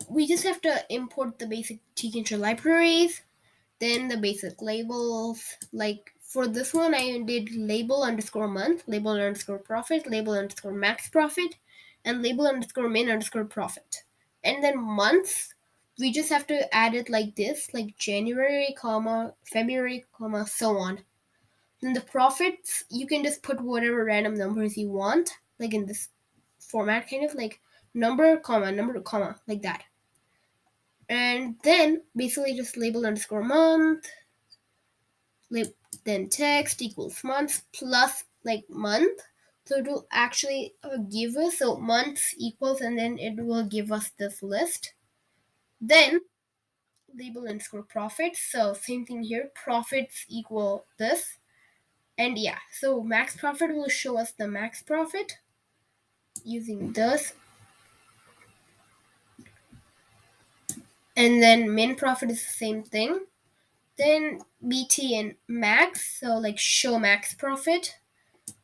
we just have to import the basic tkinter libraries, then the basic labels. Like for this one, I did label underscore month, label underscore profit, label underscore max profit, and label underscore min underscore profit. And then months, we just have to add it like this, like January, comma, February, comma, so on. Then the profits, you can just put whatever random numbers you want, like in this format, kind of like number, comma, like that. And then basically just label underscore month, then text equals months plus like month. So it will actually give us, so months equals, and then it will give us this list. Then label underscore profits. So same thing here, profits equal this. And yeah, so max profit will show us the max profit using this. And then min profit is the same thing. Then BT and max, so like show max profit.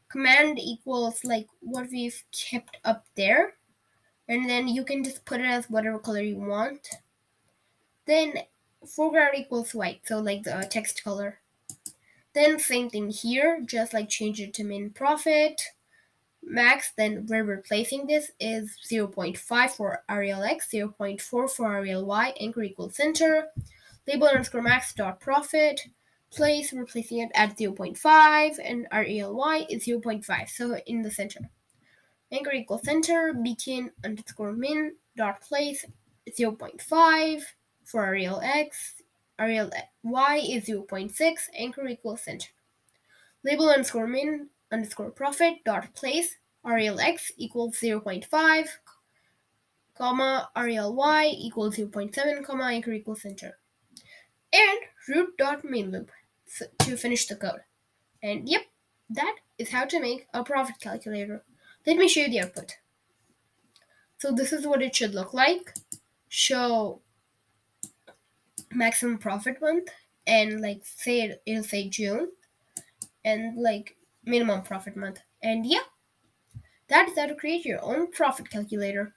Command equals like what we've kept up there. And then you can just put it as whatever color you want. Then foreground equals white, so like the text color. Then same thing here, just like change it to min profit. Max, then we're replacing this is 0.5 for Arial X, 0.4 for Arial Y, anchor equals center. Label underscore max dot profit. Place, replacing it at 0.5, and Arial Y is 0.5, so in the center. Anchor equals center, btn underscore min dot place 0.5 for Arial X. Arial Y is 0.6, anchor equals center. Label underscore min underscore profit dot place Arial X equals 0.5, comma, Arial Y equals 0.7, comma, anchor equals center. And root dot main loop to finish the code. And yep, that is how to make a profit calculator. Let me show you the output. So this is what it should look like. Show maximum profit month, and like say it'll say June, and like minimum profit month. And yeah, that is how to create your own profit calculator.